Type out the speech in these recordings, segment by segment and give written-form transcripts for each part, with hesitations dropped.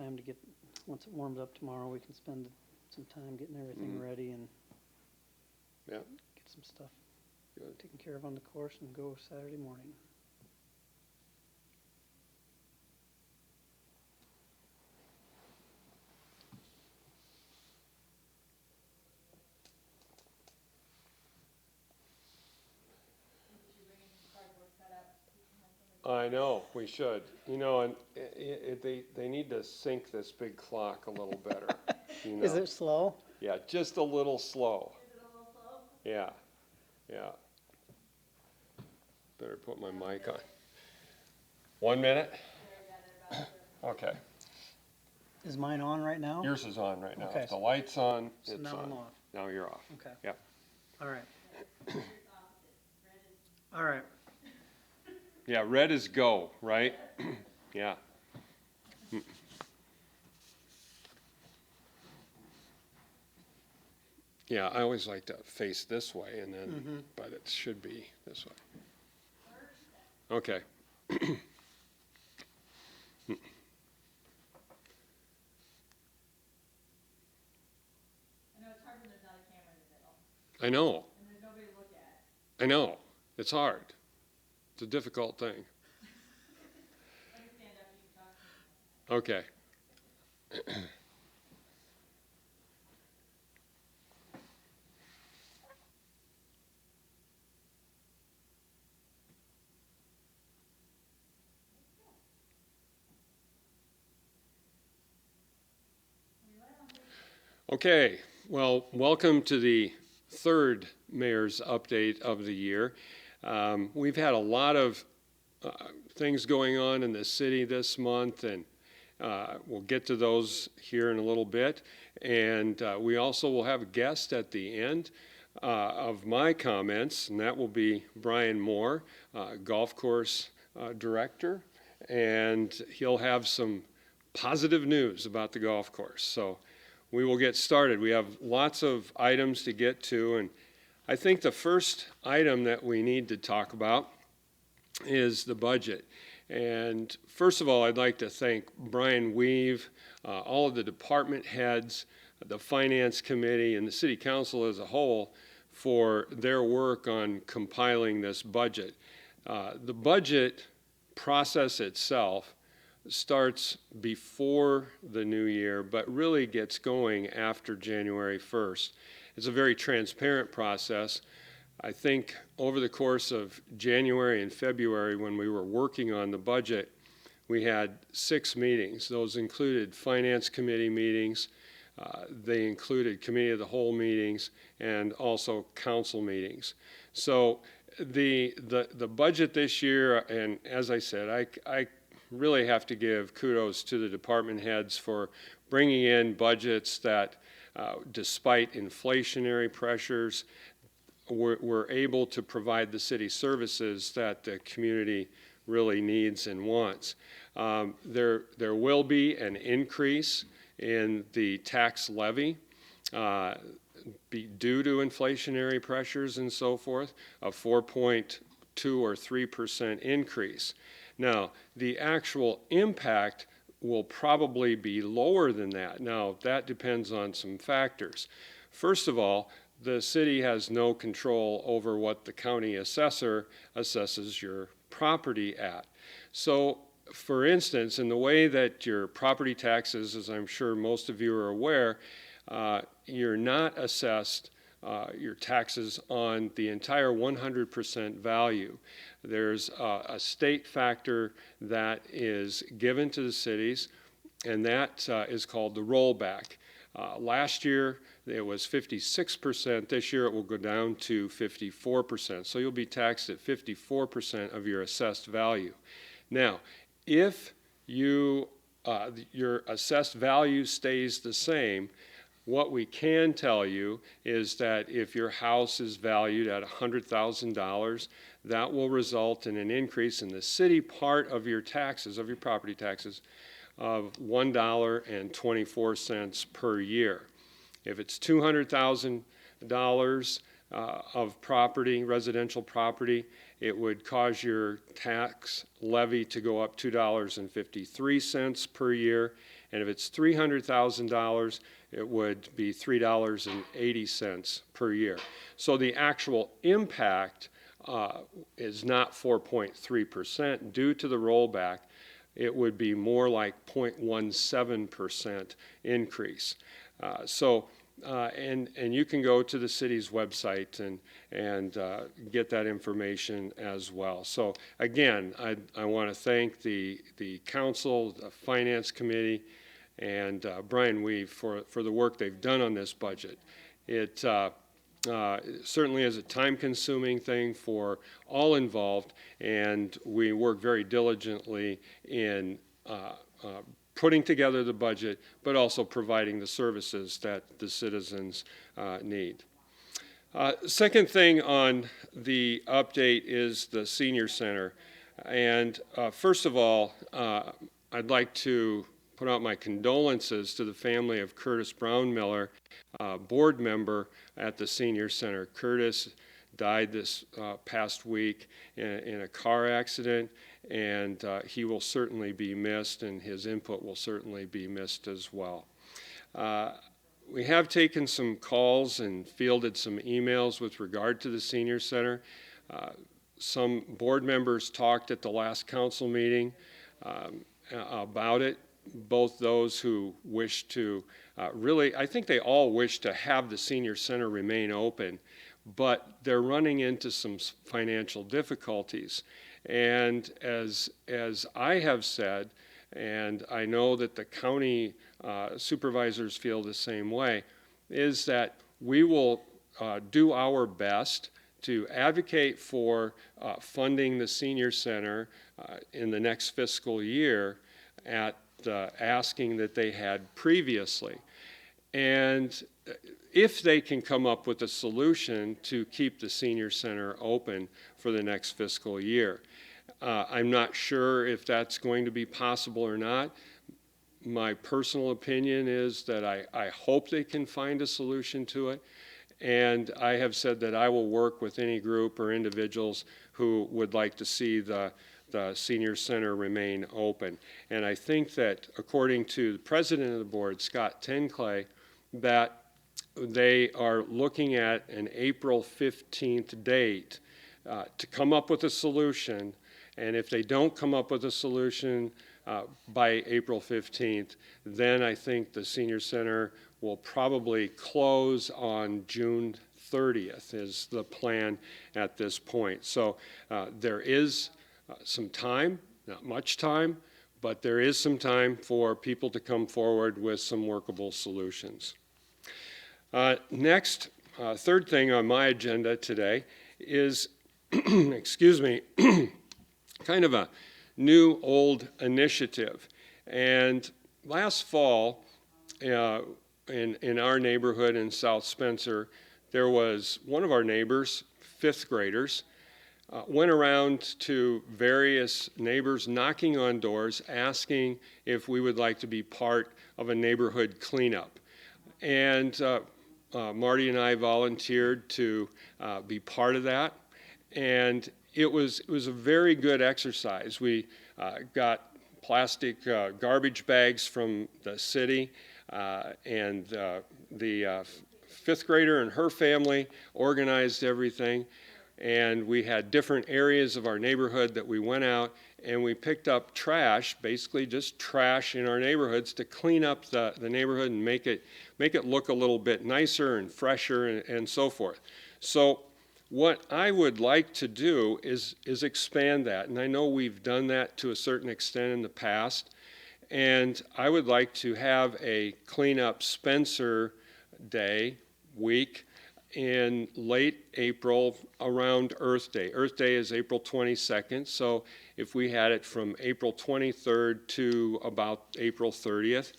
time to get, once it warms up tomorrow, we can spend some time getting everything ready and Yeah. get some stuff Good. taken care of on the course and go Saturday morning. I know, we should. You know, and they need to sync this big clock a little better. You know? Is it slow? Yeah, just a little slow. Is it a little slow? Yeah, yeah. Better put my mic on. 1 minute? Okay. Is mine on right now? Yours is on right now. Okay. If the light's on, So it's now on. I'm off. Now you're off. Okay. Yep. All right. All right. Yeah, red is go, right? Yeah. Yeah, I always like to face this way and then, but it should be this way. Okay. I know it's hard when there's not a camera in the middle, I know, and there's nobody to look at. I know. It's hard. It's a difficult thing. Let me stand up, you can talk to me. Okay. Okay, well, welcome to the third mayor's update of the year. We've had a lot of things going on in the city this month, and we'll get to those here in a little bit. And we also will have a guest at the end of my comments, and that will be Brian Moore, golf course director, and he'll have some positive news about the golf course. So we will get started. We have lots of items to get to, and I think the first item that we need to talk about is the budget. And first of all, I'd like to thank Brian Weave, all of the department heads, the finance committee, and the city council as a whole for their work on compiling this budget. The budget process itself starts before the new year, but really gets going after January 1st. It's a very transparent process. I think over the course of January and February, when we were working on the budget, we had 6 meetings. Those included finance committee meetings, they included committee of the whole meetings, and also council meetings. So the budget this year, and as I said, I really have to give kudos to the department heads for bringing in budgets that, despite inflationary pressures, we're able to provide the city services that the community really needs and wants. There will be an increase in the tax levy due to inflationary pressures and so forth, a 4.2 or 3% increase. Now, the actual impact will probably be lower than that. Now, that depends on some factors. First of all, the city has no control over what the county assessor assesses your property at. So, for instance, in the way that your property taxes, as I'm sure most of you are aware, you're not assessed your taxes on the entire 100% value. There's a state factor that is given to the cities, and that is called the rollback. Last year it was 56%. This year it will go down to 54%. So you'll be taxed at 54% of your assessed value. Now, if your assessed value stays the same, what we can tell you is that if your house is valued at $100,000, that will result in an increase in the city part of your taxes, of your property taxes, of $1.24 per year. If it's $200,000 of property, residential property, it would cause your tax levy to go up $2.53 per year. And if it's $300,000, it would be $3.80 per year. So the actual impact is not 4.3% due to the rollback. It would be more like 0.17% increase. And you can go to the city's website and get that information as well. So again, I want to thank the council, the finance committee, and Brian Weave for the work they've done on this budget. It certainly is a time-consuming thing for all involved, and we work very diligently in putting together the budget, but also providing the services that the citizens need. Second thing on the update is the senior center. And first of all, I'd like to put out my condolences to the family of Curtis Brown Miller, board member at the senior center. Curtis died this past week in a car accident, and he will certainly be missed, and his input will certainly be missed as well. We have taken some calls and fielded some emails with regard to the senior center. Some board members talked at the last council meeting about it, both those who wish to really, I think they all wish to have the senior center remain open, but they're running into some financial difficulties. And as I have said, and I know that the county supervisors feel the same way, is that we will do our best to advocate for funding the senior center in the next fiscal year at the asking that they had previously. And if they can come up with a solution to keep the senior center open for the next fiscal year. I'm not sure if that's going to be possible or not. My personal opinion is that I hope they can find a solution to it. And I have said that I will work with any group or individuals who would like to see the senior center remain open. And I think that according to the president of the board, Scott Tenclay, that they are looking at an April 15th date to come up with a solution. And if they don't come up with a solution by April 15th, then I think the senior center will probably close on June 30th is the plan at this point. So there is some time, not much time, but there is some time for people to come forward with some workable solutions. Next, third thing on my agenda today is, excuse me, kind of a new old initiative. And last fall, in our neighborhood in South Spencer, there was one of our neighbors, fifth graders, went around to various neighbors knocking on doors asking if we would like to be part of a neighborhood cleanup. And Marty and I volunteered to be part of that. And it was a very good exercise. We got plastic garbage bags from the city, and the fifth grader and her family organized everything. And we had different areas of our neighborhood that we went out and we picked up trash, basically just trash in our neighborhoods, to clean up the neighborhood and make it look a little bit nicer and fresher and so forth. So what I would like to do is expand that, and I know we've done that to a certain extent in the past, and I would like to have a Clean Up Spencer Day week in late April around Earth Day. Earth Day is April 22nd, so if we had it from April 23rd to about April 30th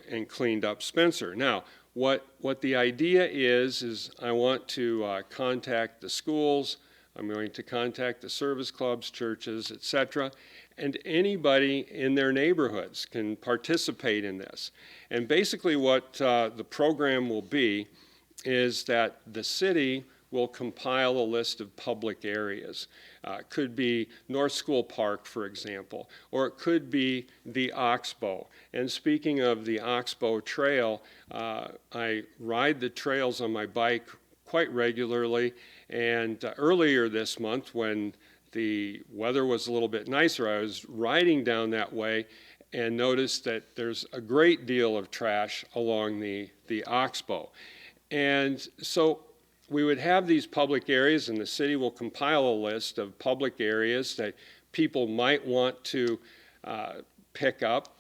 and cleaned up Spencer. Now, what the idea is I want to contact the schools, I'm going to contact the service clubs, churches, etc., and anybody in their neighborhoods can participate in this. And basically what the program will be is that the city will compile a list of public areas. It could be North School Park, for example, or it could be the Oxbow. And speaking of the Oxbow Trail, I ride the trails on my bike quite regularly, and earlier this month when the weather was a little bit nicer, I was riding down that way and noticed that there's a great deal of trash along the Oxbow. And so we would have these public areas, and the city will compile a list of public areas that people might want to pick up.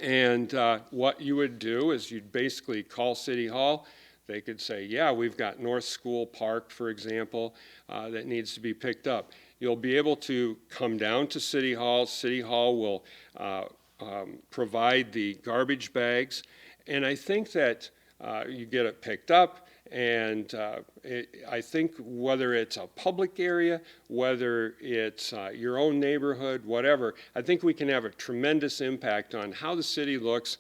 And what you would do is you'd basically call City Hall. They could say, yeah, we've got North School Park, for example, that needs to be picked up. You'll be able to come down to City Hall. City Hall will provide the garbage bags. And I think that you get it picked up, and I think whether it's a public area, whether it's your own neighborhood, whatever, I think we can have a tremendous impact on how the city looks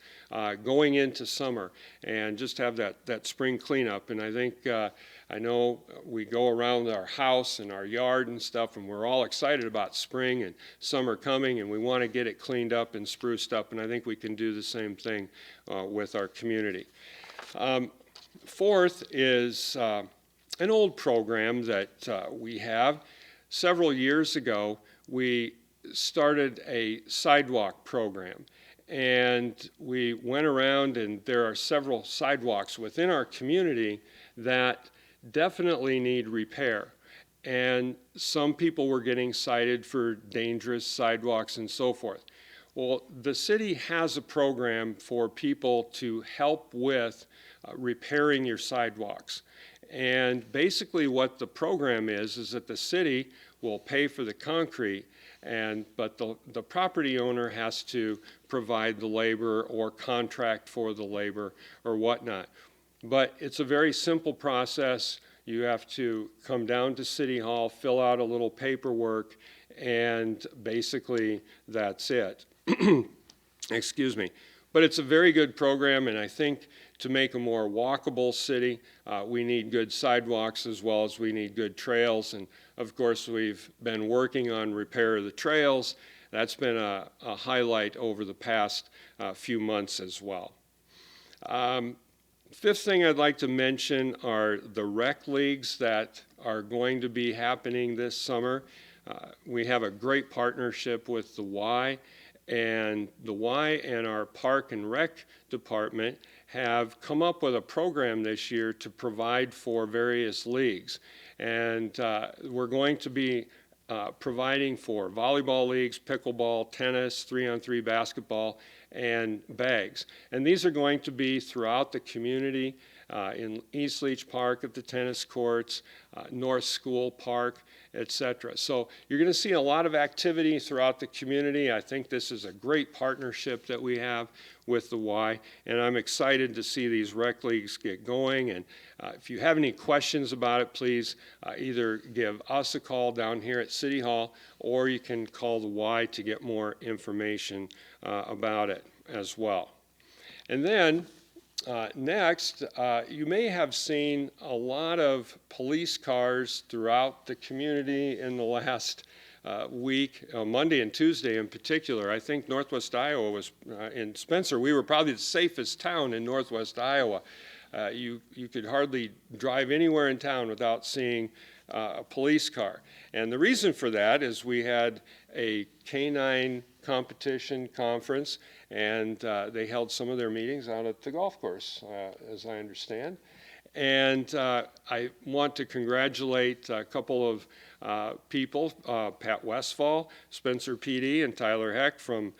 going into summer, and just have that spring cleanup. And I think, I know we go around our house and our yard and stuff, and we're all excited about spring and summer coming, and we want to get it cleaned up and spruced up, and I think we can do the same thing with our community. Fourth is an old program that we have. Several years ago, we started a sidewalk program, and we went around, and there are several sidewalks within our community that definitely need repair. And some people were getting cited for dangerous sidewalks and so forth. Well, the city has a program for people to help with repairing your sidewalks. And basically what the program is that the city will pay for the concrete, but the property owner has to provide the labor or contract for the labor or whatnot. But it's a very simple process. You have to come down to City Hall, fill out a little paperwork, and basically that's it. Excuse me. But it's a very good program, and I think to make a more walkable city, we need good sidewalks as well as we need good trails. And of course, we've been working on repair of the trails. That's been a highlight over the past few months as well. Fifth thing I'd like to mention are the rec leagues that are going to be happening this summer. We have a great partnership with the Y, and the Y and our Park and Rec department have come up with a program this year to provide for various leagues. And we're going to be providing for volleyball leagues, pickleball, tennis, 3-on-3 basketball, and bags. And these are going to be throughout the community, in East Leach Park at the tennis courts, North School Park, etc. So you're going to see a lot of activity throughout the community. I think this is a great partnership that we have with the Y, and I'm excited to see these rec leagues get going. And if you have any questions about it, please either give us a call down here at City Hall, or you can call the Y to get more information about it as well. And then next, you may have seen a lot of police cars throughout the community in the last week, Monday and Tuesday in particular. I think Northwest Iowa was, in Spencer, we were probably the safest town in Northwest Iowa. You could hardly drive anywhere in town without seeing a police car. And the reason for that is we had a canine competition conference, and they held some of their meetings out at the golf course, as I understand. And I want to congratulate a couple of people, Pat Westfall, Spencer PD, and Tyler Heck from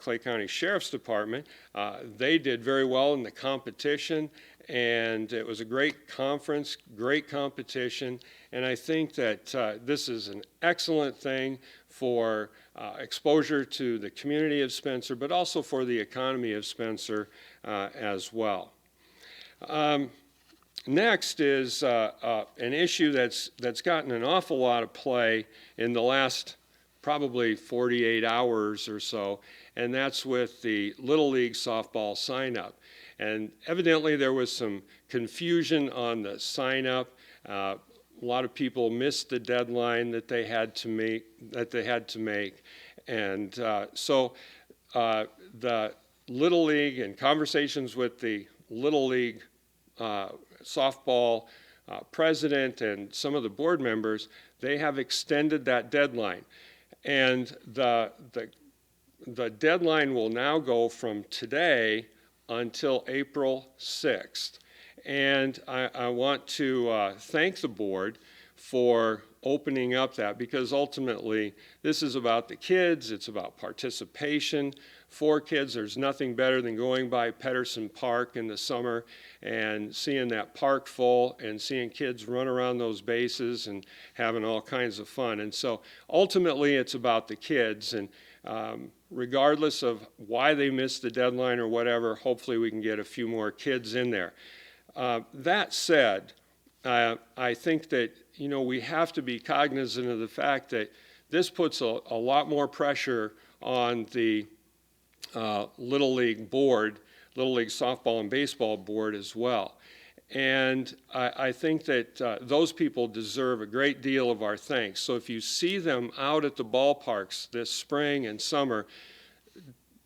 Clay County Sheriff's Department. They did very well in the competition, and it was a great conference, great competition, and I think that this is an excellent thing for exposure to the community of Spencer, but also for the economy of Spencer as well. Next is an issue that's gotten an awful lot of play in the last probably 48 hours or so, and that's with the Little League softball sign-up. And evidently there was some confusion on the sign-up. A lot of people missed the deadline that they had to make, and so the Little League and conversations with the Little League softball president and some of the board members, they have extended that deadline, and the deadline will now go from today until April 6th. And I want to thank the board for opening up that, because ultimately this is about the kids, it's about participation for kids. There's nothing better than going by Pedersen Park in the summer and seeing that park full and seeing kids run around those bases and having all kinds of fun. And so ultimately it's about the kids, and regardless of why they missed the deadline or whatever, hopefully we can get a few more kids in there. That said, I think that, you know, we have to be cognizant of the fact that this puts a lot more pressure on the Little League board, Little League softball and baseball board as well. And I think that those people deserve a great deal of our thanks. So if you see them out at the ballparks this spring and summer,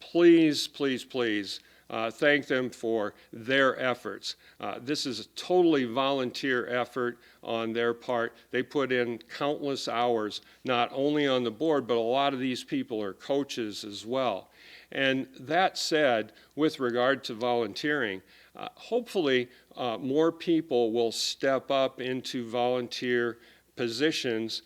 please, please, please thank them for their efforts. This is a totally volunteer effort on their part. They put in countless hours, not only on the board, but a lot of these people are coaches as well. And that said, with regard to volunteering, hopefully more people will step up into volunteer positions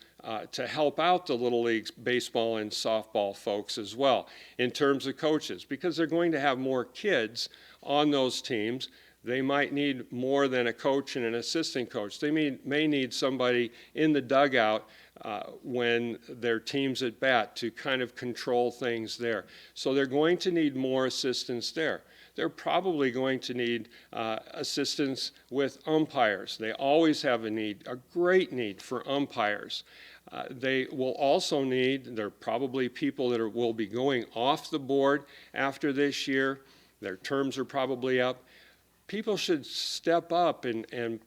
to help out the Little League baseball and softball folks as well in terms of coaches, because they're going to have more kids on those teams. They might need more than a coach and an assistant coach. They may need somebody in the dugout when their team's at bat to kind of control things there. So they're going to need more assistance there. They're probably going to need assistance with umpires. They always have a need, a great need for umpires. They will also need, there are probably people that will be going off the board after this year. Their terms are probably up. People should step up and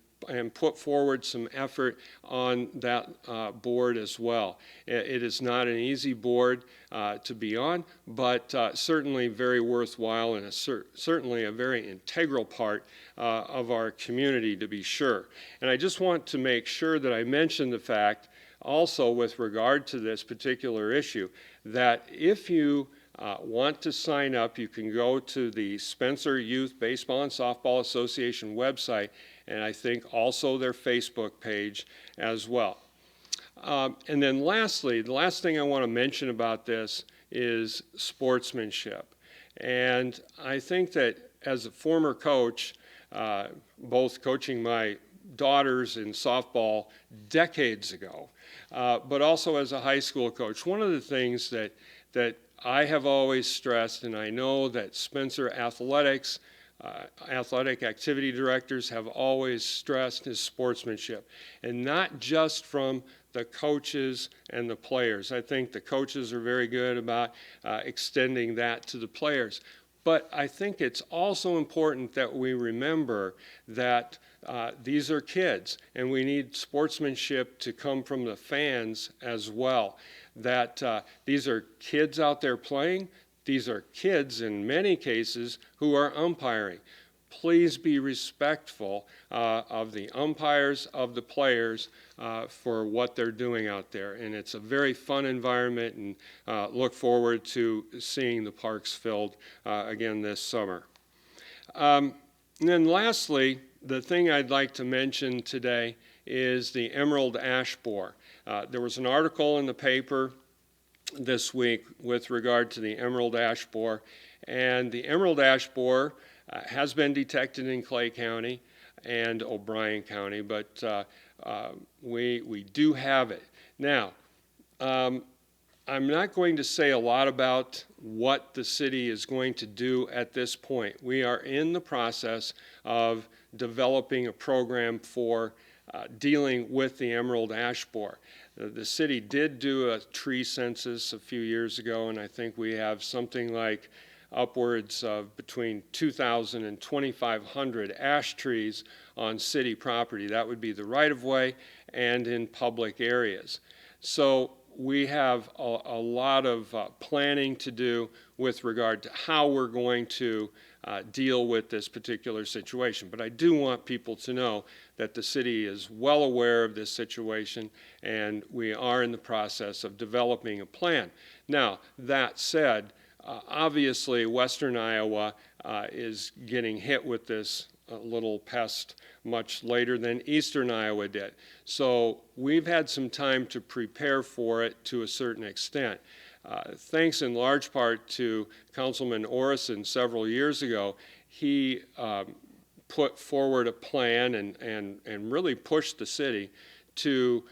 put forward some effort on that board as well. It is not an easy board to be on, but certainly very worthwhile and certainly a very integral part of our community, to be sure. And I just want to make sure that I mention the fact also with regard to this particular issue that if you want to sign up, you can go to the Spencer Youth Baseball and Softball Association website, and I think also their Facebook page as well. And then lastly, the last thing I want to mention about this is sportsmanship. And I think that as a former coach, both coaching my daughters in softball decades ago, but also as a high school coach, one of the things that I have always stressed, and I know that Spencer Athletics, athletic activity directors have always stressed, is sportsmanship. And not just from the coaches and the players. I think the coaches are very good about extending that to the players. But I think it's also important that we remember that these are kids, and we need sportsmanship to come from the fans as well. That these are kids out there playing. These are kids, in many cases, who are umpiring. Please be respectful of the umpires, of the players, for what they're doing out there. And it's a very fun environment, and look forward to seeing the parks filled again this summer. And then lastly, the thing I'd like to mention today is the emerald ash borer. There was an article in the paper this week with regard to the emerald ash borer, and the emerald ash borer has been detected in Clay County and O'Brien County, but we do have it. Now, I'm not going to say a lot about what the city is going to do at this point. We are in the process of developing a program for dealing with the emerald ash borer. The city did do a tree census a few years ago, and I think we have something like upwards of between 2,000 and 2,500 ash trees on city property. That would be the right-of-way and in public areas. So we have a lot of planning to do with regard to how we're going to deal with this particular situation. But I do want people to know that the city is well aware of this situation, and we are in the process of developing a plan. Now, that said, obviously Western Iowa is getting hit with this little pest much later than Eastern Iowa did. So we've had some time to prepare for it to a certain extent. Thanks in large part to Councilman Orison several years ago. He put forward a plan and really pushed the city to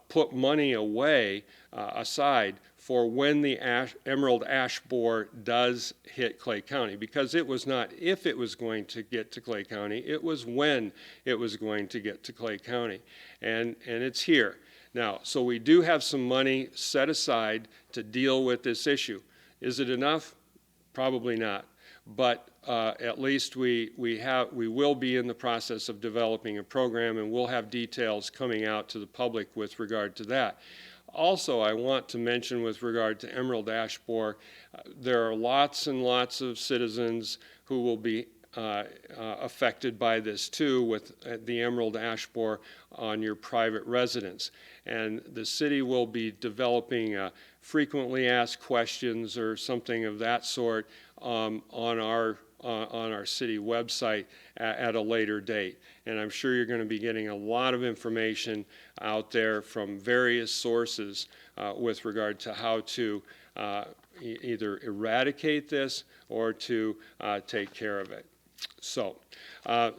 put money away aside for when the emerald ash borer does hit Clay County, because it was not if it was going to get to Clay County, it was when it was going to get to Clay County, and it's here. Now, so we do have some money set aside to deal with this issue. Is it enough? Probably not. But at least we will be in the process of developing a program, and we'll have details coming out to the public with regard to that. Also, I want to mention with regard to emerald ash borer, there are lots and lots of citizens who will be affected by this too, with the emerald ash borer on your private residence. And the city will be developing frequently asked questions or something of that sort on our city website at a later date. And I'm sure you're going to be getting a lot of information out there from various sources with regard to how to either eradicate this or to take care of it. So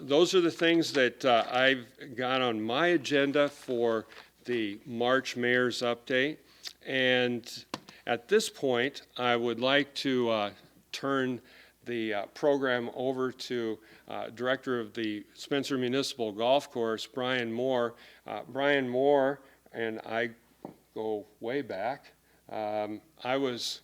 those are the things that I've got on my agenda for the March Mayor's Update. And at this point, I would like to turn the program over to Director of the Spencer Municipal Golf Course, Brian Moore. Brian Moore and I go way back. I was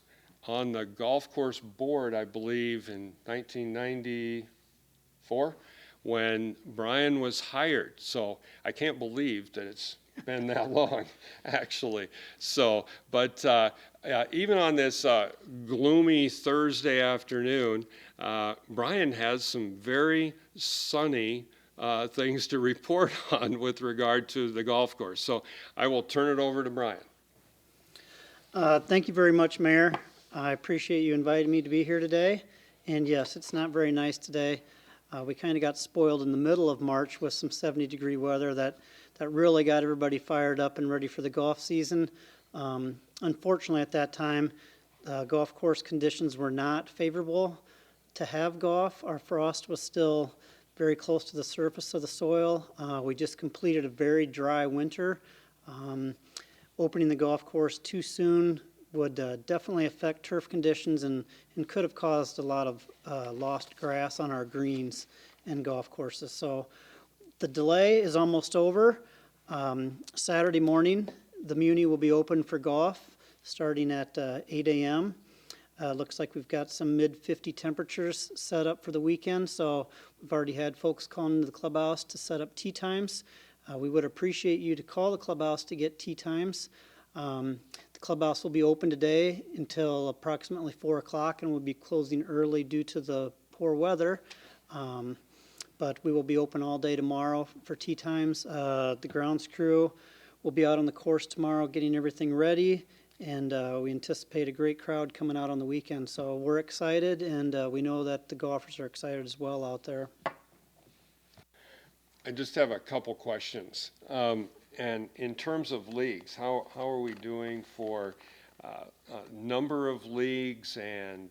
on the golf course board, I believe, in 1994 when Brian was hired. So I can't believe that it's been that long, actually. So, but even on this gloomy Thursday afternoon, Brian has some very sunny things to report on with regard to the golf course. So I will turn it over to Brian. Thank you very much, Mayor. I appreciate you inviting me to be here today. And yes, it's not very nice today. We kind of got spoiled in the middle of March with some 70-degree weather that really got everybody fired up and ready for the golf season. Unfortunately, at that time, golf course conditions were not favorable to have golf. Our frost was still very close to the surface of the soil. We just completed a very dry winter. Opening the golf course too soon would definitely affect turf conditions and could have caused a lot of lost grass on our greens and golf courses. So the delay is almost over. Saturday morning, the Muni will be open for golf starting at 8 a.m. Looks like we've got some mid-50 temperatures set up for the weekend, so we've already had folks calling into the clubhouse to set up tee times. We would appreciate you to call the clubhouse to get tee times. The clubhouse will be open today until approximately 4 o'clock, and we'll be closing early due to the poor weather. But we will be open all day tomorrow for tee times. The grounds crew will be out on the course tomorrow getting everything ready, and we anticipate a great crowd coming out on the weekend. So we're excited, and we know that the golfers are excited as well out there. I just have a couple questions. And in terms of leagues, how are we doing for number of leagues and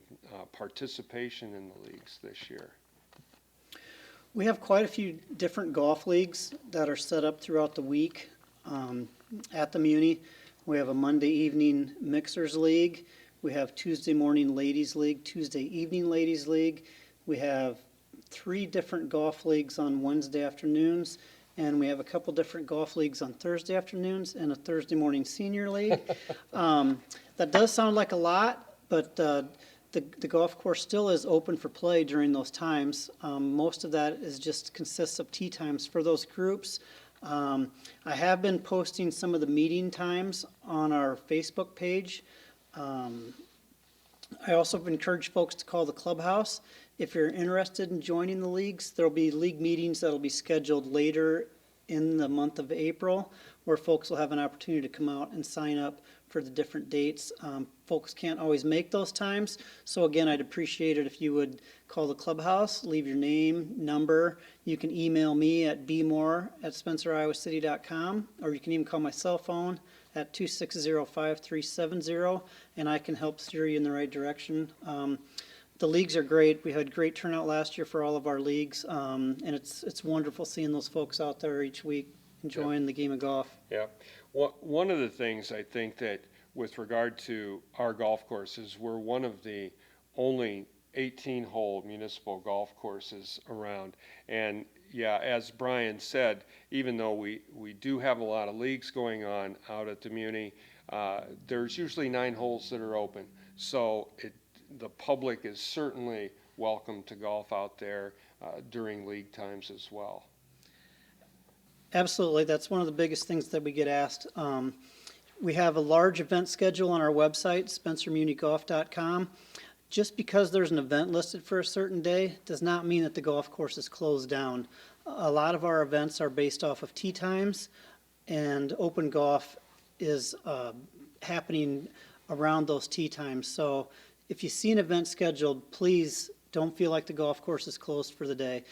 participation in the leagues this year? We have quite a few different golf leagues that are set up throughout the week at the Muni. We have a Monday evening Mixers League. We have Tuesday morning Ladies League, Tuesday evening Ladies League. We have 3 different golf leagues on Wednesday afternoons, and we have a couple different golf leagues on Thursday afternoons and a Thursday morning senior league. That does sound like a lot, but the golf course still is open for play during those times. Most of that is just consists of tee times for those groups. I have been posting some of the meeting times on our Facebook page. I also encourage folks to call the clubhouse. If you're interested in joining the leagues, there'll be league meetings that'll be scheduled later in the month of April, where folks will have an opportunity to come out and sign up for the different dates. Folks can't always make those times, so again, I'd appreciate it if you would call the clubhouse, leave your name, number. You can email me at bmore@spenceriowacity.com, or you can even call my cell phone at 260-5370, and I can help steer you in the right direction. The leagues are great. We had great turnout last year for all of our leagues, and it's wonderful seeing those folks out there each week enjoying the game of golf. Yeah. One of the things I think that with regard to our golf courses, we're one of the only 18-hole municipal golf courses around. And yeah, as Brian said, even though we do have a lot of leagues going on out at the Muni, there's usually 9 holes that are open. So the public is certainly welcome to golf out there during league times as well. Absolutely. That's one of the biggest things that we get asked. We have a large event schedule on our website, spencermunigolf.com. Just because there's an event listed for a certain day does not mean that the golf course is closed down. A lot of our events are based off of tee times, and open golf is happening around those tee times. So if you see an event scheduled, please don't feel like the golf course is closed for the day.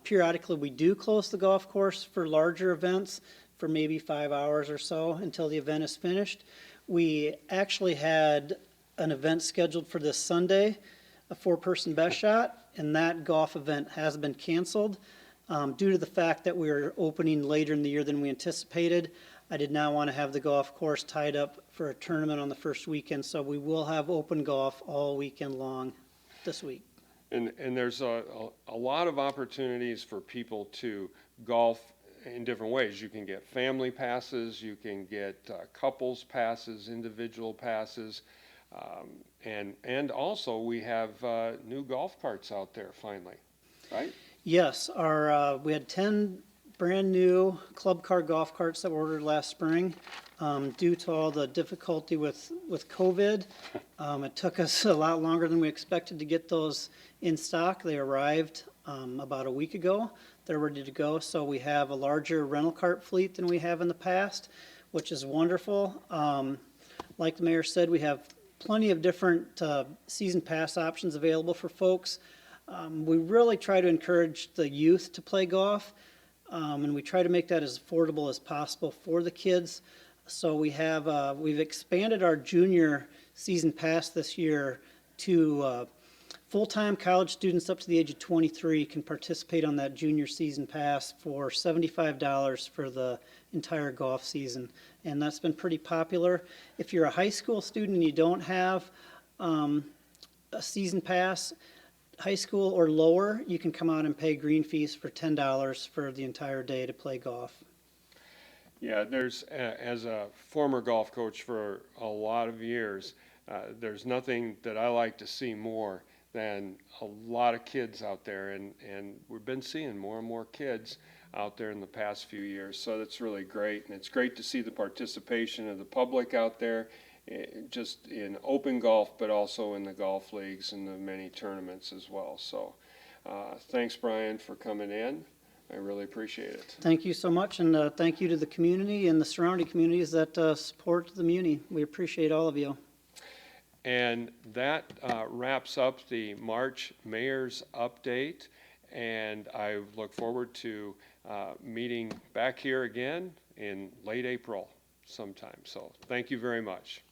Periodically, we do close the golf course for larger events for maybe 5 hours or so until the event is finished. We actually had an event scheduled for this Sunday, a 4-person best shot, and that golf event has been canceled due to the fact that we were opening later in the year than we anticipated. I did not want to have the golf course tied up for a tournament on the first weekend, so we will have open golf all weekend long this week. And there's a lot of opportunities for people to golf in different ways. You can get family passes, you can get couples passes, individual passes, and also we have new golf carts out there finally, right? Yes, we had 10 brand new club car golf carts that were ordered last spring. Due to all the difficulty with COVID, it took us a lot longer than we expected to get those in stock. They arrived about a week ago. They're ready to go, so we have a larger rental cart fleet than we have in the past, which is wonderful. Like the mayor said, we have plenty of different season pass options available for folks. We really try to encourage the youth to play golf, and we try to make that as affordable as possible for the kids. So we've expanded our junior season pass this year to full-time college students up to the age of 23 can participate on that junior season pass for $75 for the entire golf season, and that's been pretty popular. If you're a high school student and you don't have a season pass, high school or lower, you can come out and pay green fees for $10 for the entire day to play golf. Yeah, there's, as a former golf coach for a lot of years, there's nothing that I like to see more than a lot of kids out there, and we've been seeing more and more kids out there in the past few years, so that's really great, and it's great to see the participation of the public out there, just in open golf, but also in the golf leagues and the many tournaments as well. So thanks, Brian, for coming in. I really appreciate it. Thank you so much, and thank you to the community and the surrounding communities that support the Muni. We appreciate all of you. And that wraps up the March Mayor's Update, and I look forward to meeting back here again in late April sometime. So thank you very much.